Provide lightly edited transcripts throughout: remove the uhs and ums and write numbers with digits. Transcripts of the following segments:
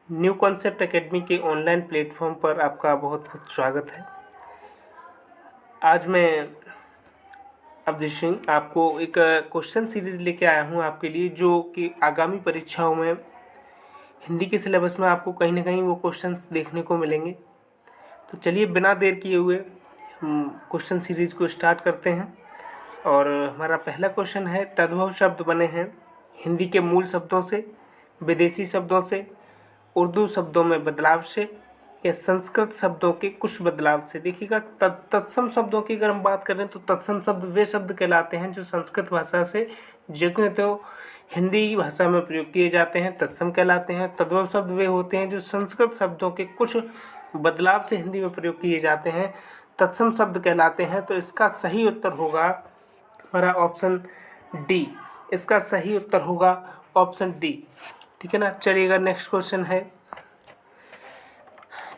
New concept academy के online platform पर आपका बहुत बहुत स्वागत है। आज मैं अवधेश सिंह आपको एक क्वेश्चन सीरीज़ लेके आया हूँ आपके लिए, जो कि आगामी परीक्षाओं में हिंदी के सिलेबस में आपको कहीं ना कहीं वो क्वेश्चंस देखने को मिलेंगे। तो चलिए बिना देर किए हुए हम क्वेश्चन सीरीज़ को स्टार्ट करते हैं। और हमारा पहला क्वेश्चन है, तद्भव शब्द बने हैं हिंदी के मूल शब्दों से, विदेशी शब्दों से, उर्दू शब्दों में बदलाव से, या संस्कृत शब्दों के कुछ बदलाव से। देखिएगा, तत्सम शब्दों की अगर हम बात करें तो तत्सम शब्द वे शब्द कहलाते हैं जो संस्कृत भाषा से जितने तो हिंदी भाषा में प्रयोग किए जाते हैं तत्सम कहलाते हैं। तद्भव शब्द वे होते हैं जो संस्कृत शब्दों के कुछ बदलाव से हिंदी में प्रयोग किए जाते हैं, तत्सम शब्द कहलाते हैं। तो इसका सही उत्तर होगा हमारा ऑप्शन डी। इसका सही उत्तर होगा ऑप्शन डी, ठीक है ना। चलिएगा, नेक्स्ट क्वेश्चन है,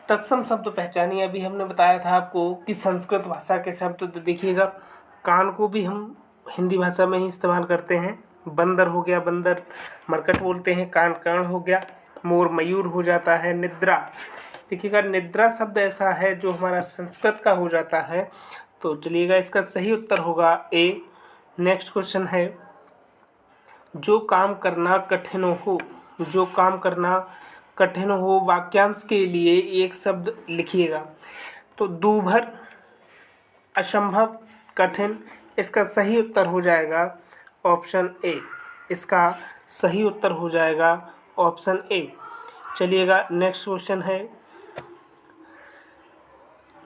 तत्सम शब्द पहचानिए। अभी हमने बताया था आपको कि संस्कृत भाषा के शब्द, तो देखिएगा कान को भी हम हिंदी भाषा में ही इस्तेमाल करते हैं। बंदर हो गया, बंदर मरकट बोलते हैं, कान कर्ण हो गया, मोर मयूर हो जाता है। निद्रा, देखिएगा निद्रा शब्द ऐसा है जो हमारा संस्कृत का हो जाता है। तो चलिएगा, इसका सही उत्तर होगा ए। नेक्स्ट क्वेश्चन है, जो काम करना कठिन हो, जो काम करना कठिन हो, वाक्यांश के लिए एक शब्द लिखिएगा। तो दूभर, असंभव, कठिन, इसका सही उत्तर हो जाएगा ऑप्शन ए। इसका सही उत्तर हो जाएगा ऑप्शन ए। चलिएगा, नेक्स्ट क्वेश्चन है,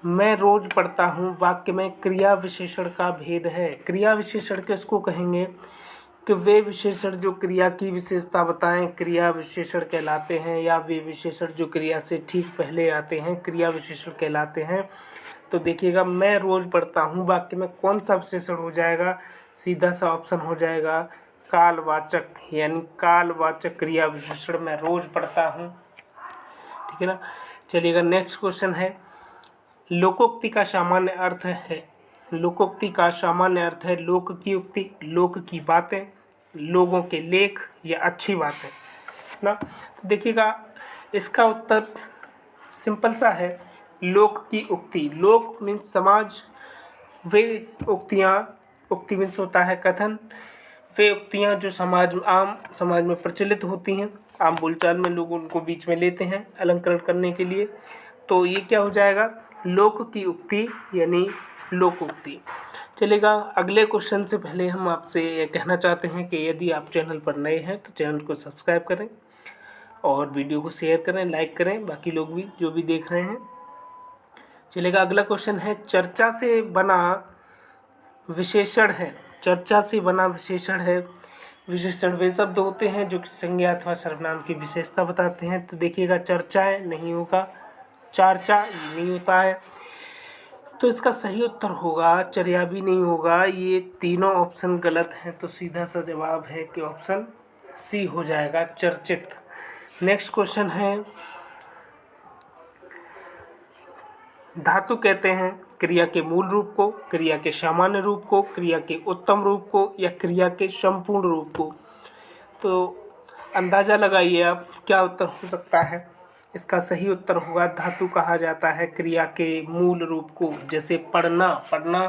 मैं रोज पढ़ता हूँ वाक्य में क्रिया विशेषण का भेद है। क्रिया विशेषण किसको कहेंगे कि वे विशेषण जो क्रिया की विशेषता बताएं क्रिया विशेषण कहलाते हैं, या वे विशेषण जो क्रिया से ठीक पहले आते हैं क्रिया विशेषण कहलाते हैं। तो देखिएगा, मैं रोज पढ़ता हूँ वाक्य में कौन सा विशेषण हो जाएगा, सीधा सा ऑप्शन हो जाएगा कालवाचक, यानी कालवाचक क्रिया विशेषण मैं रोज पढ़ता हूँ, ठीक है ना। चलिएगा, नेक्स्ट क्वेश्चन है, लोकोक्ति का सामान्य अर्थ है, लोकोक्ति का सामान्य अर्थ है लोक की उक्ति, लोक की बातें, लोगों के लेख, या अच्छी बातें ना। तो देखिएगा, इसका उत्तर सिंपल सा है, लोक की उक्ति। लोक मीन्स समाज, वे उक्तियाँ, उक्ति मीन्स होता है कथन, वे उक्तियाँ जो आम समाज में प्रचलित होती हैं, आम बोलचाल में लोग उनको बीच में लेते हैं अलंकरण करने के लिए। तो ये क्या हो जाएगा, लोक की उक्ति यानी लोकोक्ति। चलेगा, अगले क्वेश्चन से पहले हम आपसे ये कहना चाहते हैं कि यदि आप चैनल पर नए हैं तो चैनल को सब्सक्राइब करें और वीडियो को शेयर करें, लाइक करें, बाकी लोग भी जो भी देख रहे हैं। चलेगा, अगला क्वेश्चन है, चर्चा से बना विशेषण है, चर्चा से बना विशेषण है। विशेषण वे शब्द होते हैं जो संज्ञा अथवा सर्वनाम की विशेषता बताते हैं। तो देखिएगा, चर्चाएं नहीं होगा, चर्चा नहीं होता है। तो इसका सही उत्तर होगा, चर्या भी नहीं होगा, ये तीनों ऑप्शन गलत हैं। तो सीधा सा जवाब है कि ऑप्शन सी हो जाएगा, चर्चित। नेक्स्ट क्वेश्चन है, धातु कहते हैं क्रिया के मूल रूप को, क्रिया के सामान्य रूप को, क्रिया के उत्तम रूप को, या क्रिया के संपूर्ण रूप को। तो अंदाज़ा लगाइए आप क्या उत्तर हो सकता है। इसका सही उत्तर होगा, धातु कहा जाता है क्रिया के मूल रूप को। जैसे पढ़ना, पढ़ना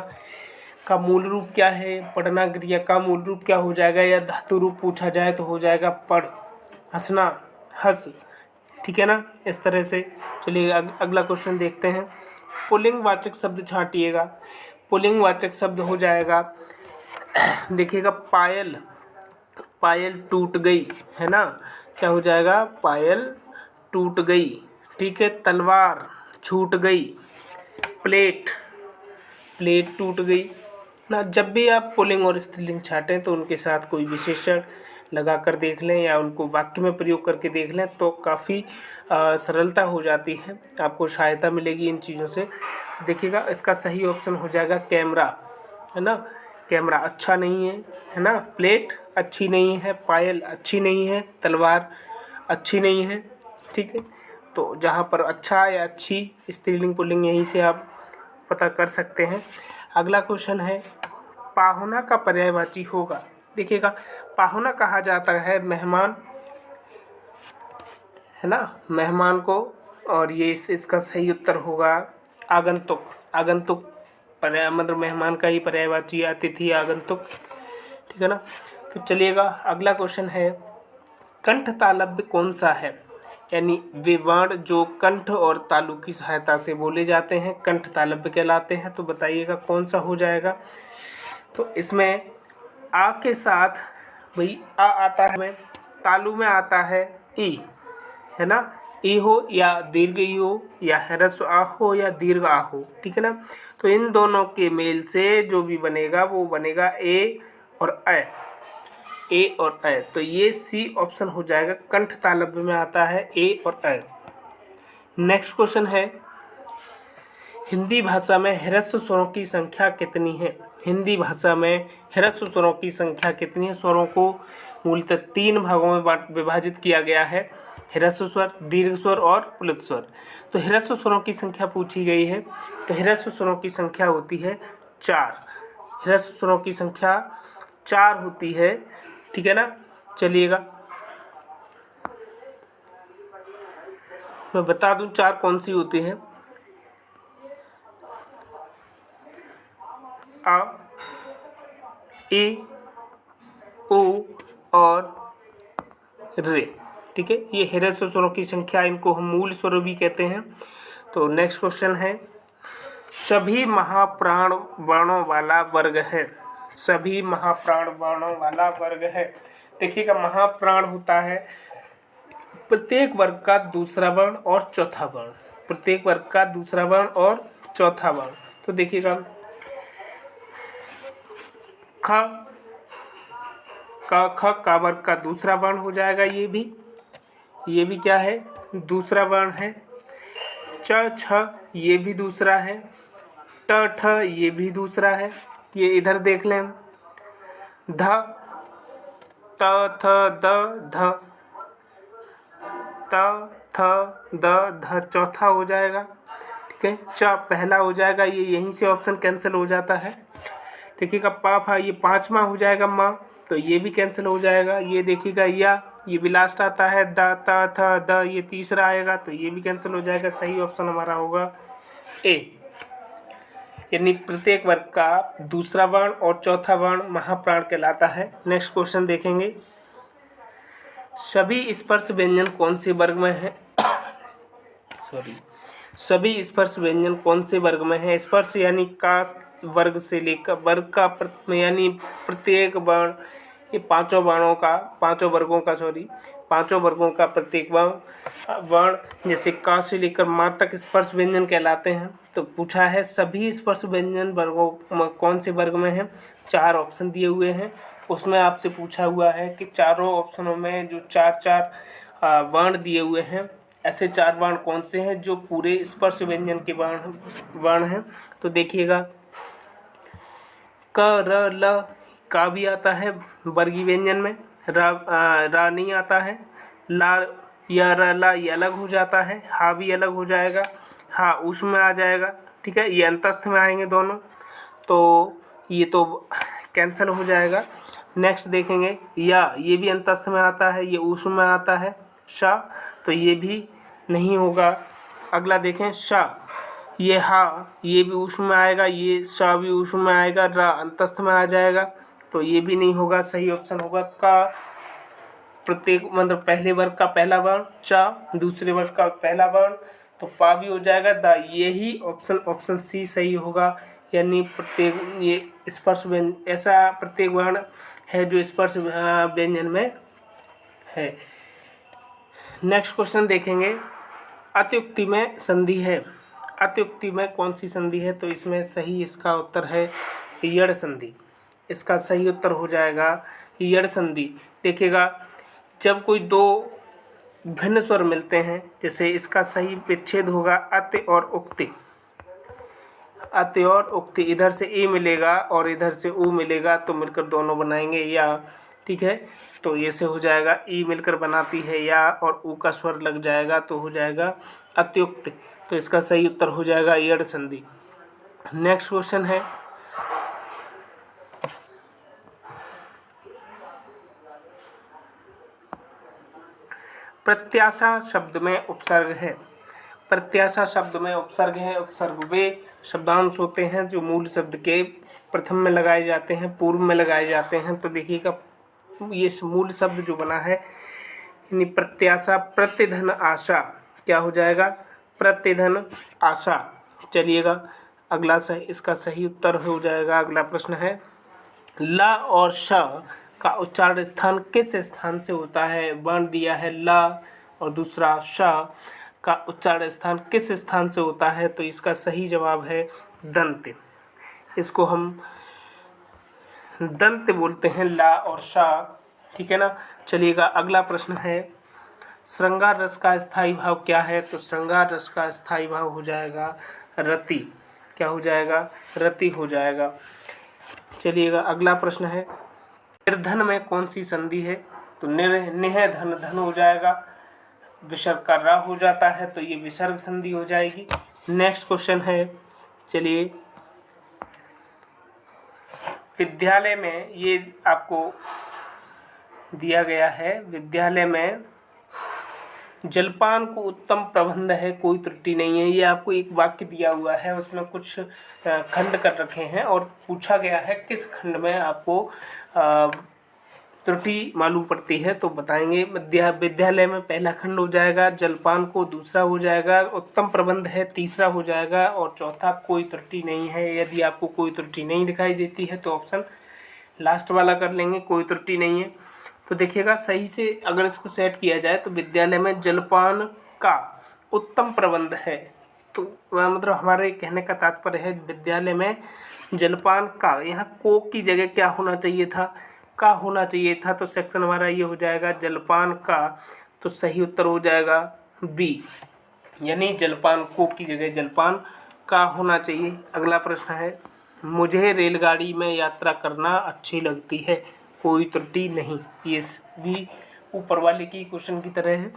का मूल रूप क्या है, पढ़ना क्रिया का मूल रूप क्या हो जाएगा, या धातु रूप पूछा जाए तो हो जाएगा पढ़। हंसना, हंस, ठीक है ना, इस तरह से। चलिए अगला क्वेश्चन देखते हैं, पुल्लिंग वाचक शब्द छांटिएगा। पुल्लिंग वाचक शब्द हो जाएगा, देखिएगा पायल, पायल टूट गई, है ना, क्या हो जाएगा, पायल टूट गई, ठीक है। तलवार छूट गई, प्लेट, प्लेट टूट गई ना। जब भी आप पुल्लिंग और स्त्रीलिंग छाटें तो उनके साथ कोई विशेषण लगा कर देख लें या उनको वाक्य में प्रयोग करके देख लें तो काफ़ी सरलता हो जाती है, आपको सहायता मिलेगी इन चीज़ों से। देखिएगा, इसका सही ऑप्शन हो जाएगा कैमरा, है ना। कैमरा अच्छा नहीं है ना, प्लेट अच्छी नहीं है, पायल अच्छी नहीं है, तलवार अच्छी नहीं है, ठीक है। तो जहाँ पर अच्छा या अच्छी स्त्रीलिंग पुल्लिंग यहीं से आप पता कर सकते हैं। अगला क्वेश्चन है, पाहुना का पर्यायवाची होगा। देखिएगा, पाहुना कहा जाता है मेहमान, है ना, मेहमान को। और ये इसका सही उत्तर होगा आगंतुक। आगंतुक पर्याय मतलब मेहमान का ही पर्यायवाची है, अतिथि आगंतुक, ठीक है ना। तो चलिएगा अगला क्वेश्चन है, कंठ तालव्य कौन सा है? यानी वे वर्ण जो कंठ और तालु की सहायता से बोले जाते हैं कंठ तालव्य कहलाते हैं। तो बताइएगा कौन सा हो जाएगा। तो इसमें आ के साथ भाई आ आता है, में तालु में आता है ई, है ना। ई हो या दीर्घ ई हो या ह्रस्व आ हो या दीर्घ आ हो, ठीक है ना। तो इन दोनों के मेल से जो भी बनेगा वो बनेगा ए और अ, ए और अ। तो ये सी ऑप्शन हो जाएगा, कंठ तालव्य में आता है ए और अ। नेक्स्ट क्वेश्चन है, हिंदी भाषा में ह्रस्व स्वरों की संख्या कितनी है? हिंदी भाषा में ह्रस्व स्वरों की संख्या कितनी है? स्वरों को मूलतः 3 भागों में विभाजित किया गया है, ह्रस्व स्वर, दीर्घ स्वर और प्लुत स्वर। तो ह्रस्व स्वरों की संख्या पूछी गई है, तो ह्रस्व स्वरों की संख्या होती है 4। ह्रस्व स्वरों की संख्या 4 होती है, ठीक है ना। चलिएगा मैं बता दूं 4 कौन सी होती है। आ, ए, ओ और रे, ठीक है। ये ह्रस्व स्वरों की संख्या, इनको हम मूल स्वर भी कहते हैं। तो नेक्स्ट क्वेश्चन है, सभी महाप्राण वर्णों वाला वर्ग है। सभी महाप्राण वर्णों वाला वर्ग है। देखिएगा महाप्राण होता है प्रत्येक वर्ग का दूसरा वर्ण और चौथा वर्ण, प्रत्येक वर्ग का दूसरा वर्ण और चौथा वर्ण। तो देखिएगा ख का वर्ग का दूसरा वर्ण हो जाएगा, ये भी क्या है, दूसरा वर्ण है। च छ ये भी दूसरा है। ट ठ ये भी दूसरा है। ये इधर देख लें, ध त थ द ध, त थ द ध चौथा हो जाएगा, ठीक है। च पहला हो जाएगा, ये यहीं से ऑप्शन कैंसिल हो जाता है। देखिएगा पा फा ये 5वां हो जाएगा माँ, तो ये भी कैंसिल हो जाएगा। ये देखिएगा या ये भी लास्ट आता है, द त थ द ये तीसरा आएगा, तो ये भी कैंसिल हो जाएगा। सही ऑप्शन हमारा होगा ए, यानी प्रत्येक वर्ग का दूसरा वर्ण और चौथा वर्ण महाप्राण कहलाता है। नेक्स्ट क्वेश्चन देखेंगे, सभी स्पर्श व्यंजन कौन से वर्ग में है? सभी स्पर्श व्यंजन कौन से वर्ग में है? स्पर्श यानी का वर्ग से लेकर वर्ग का यानी प्रत्येक वर्ण, ये पांचों वर्गों का प्रत्येक वर्ण जैसे का से लेकर माँ तक स्पर्श व्यंजन कहलाते हैं। तो पूछा है सभी स्पर्श व्यंजन वर्गों कौन से वर्ग में है? 4 ऑप्शन दिए हुए हैं, उसमें आपसे पूछा हुआ है कि चारों ऑप्शनों में जो 4 वर्ण दिए हुए हैं, ऐसे 4 वर्ण कौन से हैं जो पूरे स्पर्श व्यंजन के वर्ण हैं। तो देखिएगा क र ल का भी आता है वर्गीय व्यंजन में, रा नहीं आता है, ला या र ला ये अलग हो जाता है, हा भी अलग हो जाएगा, हा उस में आ जाएगा, ठीक है। ये अंतस्थ में आएंगे दोनों, तो ये तो कैंसिल हो जाएगा। नेक्स्ट देखेंगे या ये भी अंतस्थ में आता है, ये उस में आता है, शा तो ये भी नहीं होगा। अगला देखें शा, ये हा ये भी उस में आएगा, ये शा भी उस में आएगा, रा अंतस्थ में आ जाएगा, तो ये भी नहीं होगा। सही ऑप्शन होगा का, प्रत्येक मतलब पहले वर्ग का पहला वर्ण, चा दूसरे वर्ग का पहला वर्ण, तो पा भी हो जाएगा, दा यही ऑप्शन सी सही होगा। यानी प्रत्येक ये स्पर्श व्यंजन ऐसा प्रत्येक वर्ण है जो स्पर्श व्यंजन में है। नेक्स्ट क्वेश्चन देखेंगे, अत्युक्ति में संधि है। अत्युक्ति में कौन सी संधि है? तो इसमें सही इसका उत्तर है यड़ संधि। इसका सही उत्तर हो जाएगा यड़ संधि। देखिएगा जब कोई 2 भिन्न स्वर मिलते हैं, जैसे इसका सही विच्छेद होगा अत्य और उक्ति। अत्य और उक्ति, इधर से ए मिलेगा और इधर से उ मिलेगा, तो मिलकर दोनों बनाएंगे या, ठीक है। तो ये से हो जाएगा ई मिलकर बनाती है या, और उ का स्वर लग जाएगा तो हो जाएगा अत्युक्त। तो इसका सही उत्तर हो जाएगा यड़ संधि। नेक्स्ट क्वेश्चन है, प्रत्याशा शब्द में उपसर्ग है। प्रत्याशा शब्द में उपसर्ग है। उपसर्ग वे शब्दांश होते हैं जो मूल शब्द के प्रथम में लगाए जाते हैं, पूर्व में लगाए जाते हैं। तो देखिएगा ये मूल शब्द जो बना है यानी प्रत्याशा, प्रतिधन आशा, क्या हो जाएगा? प्रतिधन आशा। चलिएगा अगला इसका सही उत्तर हो जाएगा। अगला प्रश्न है ल और श का उच्चारण स्थान किस स्थान से होता है? वर्ण दिया है ल और दूसरा श का उच्चारण स्थान किस स्थान से होता है? तो इसका सही जवाब है दंत। इसको हम दंत बोलते हैं, ला और शा, ठीक है ना। चलिएगा अगला प्रश्न है श्रृंगार रस का स्थायी भाव क्या है? तो श्रृंगार रस का स्थायी भाव हो जाएगा रति। क्या हो जाएगा? रति हो जाएगा। चलिएगा अगला प्रश्न है निर्धन में कौन सी संधि है? तो निह धन धन हो जाएगा, विसर्ग का रा हो जाता है तो ये विसर्ग संधि हो जाएगी। नेक्स्ट क्वेश्चन है, चलिए विद्यालय में, ये आपको दिया गया है, विद्यालय में जलपान को उत्तम प्रबंध है, कोई त्रुटि नहीं है। ये आपको एक वाक्य दिया हुआ है, उसमें कुछ खंड कर रखे हैं और पूछा गया है किस खंड में आपको त्रुटि मालूम पड़ती है, तो बताएंगे। विद्यालय में पहला खंड हो जाएगा, जलपान को दूसरा हो जाएगा, उत्तम प्रबंध है तीसरा हो जाएगा और चौथा कोई त्रुटि नहीं है। यदि आपको कोई त्रुटि नहीं दिखाई देती है तो ऑप्शन लास्ट वाला कर लेंगे, कोई त्रुटि नहीं है। तो देखिएगा सही से अगर इसको सेट किया जाए तो विद्यालय में जलपान का उत्तम प्रबंध है, तो मतलब हमारे कहने का तात्पर्य है विद्यालय में जलपान का, यहाँ को की जगह क्या होना चाहिए था? का होना चाहिए था। तो सेक्शन हमारा ये हो जाएगा जलपान का, तो सही उत्तर हो जाएगा बी, यानी जलपान को की जगह जलपान का होना चाहिए। अगला प्रश्न है मुझे रेलगाड़ी में यात्रा करना अच्छी लगती है, कोई त्रुटि नहीं। ये भी ऊपर वाले की क्वेश्चन की तरह है।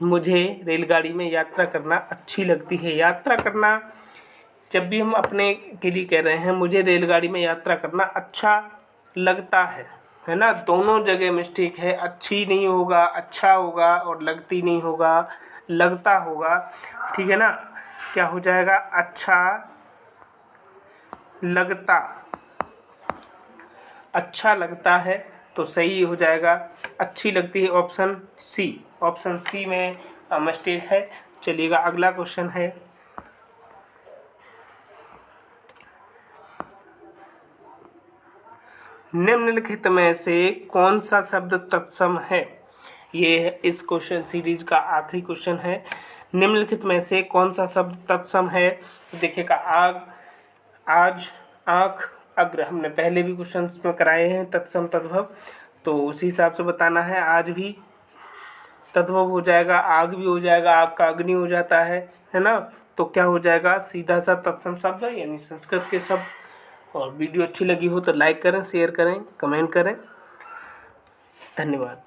मुझे रेलगाड़ी में यात्रा करना अच्छी लगती है। यात्रा करना जब भी हम अपने के लिए कह रहे हैं, मुझे रेलगाड़ी में यात्रा करना अच्छा लगता है ना, दोनों जगह मिस्टेक है। अच्छी नहीं होगा, अच्छा होगा, और लगती नहीं होगा, लगता होगा, ठीक है ना। क्या हो जाएगा? अच्छा लगता, अच्छा लगता है, तो सही हो जाएगा अच्छी लगती है, ऑप्शन सी। ऑप्शन सी में मिस्टेक है। चलिएगा अगला क्वेश्चन है निम्नलिखित में से कौन सा शब्द तत्सम है? ये इस क्वेश्चन सीरीज का आखिरी क्वेश्चन है। निम्नलिखित में से कौन सा शब्द तत्सम है? देखिएगा आग, आज, आँख, अग्र, हमने पहले भी क्वेश्चन में कराए हैं तत्सम तद्भव, तो उसी हिसाब से बताना है। आज भी तद्भव हो जाएगा, आग भी हो जाएगा, आग का अग्नि हो जाता है ना। तो क्या हो जाएगा? सीधा सा तत्सम शब्द यानी संस्कृत के शब्द। और वीडियो अच्छी लगी हो तो लाइक करें, शेयर करें, कमेंट करें। धन्यवाद।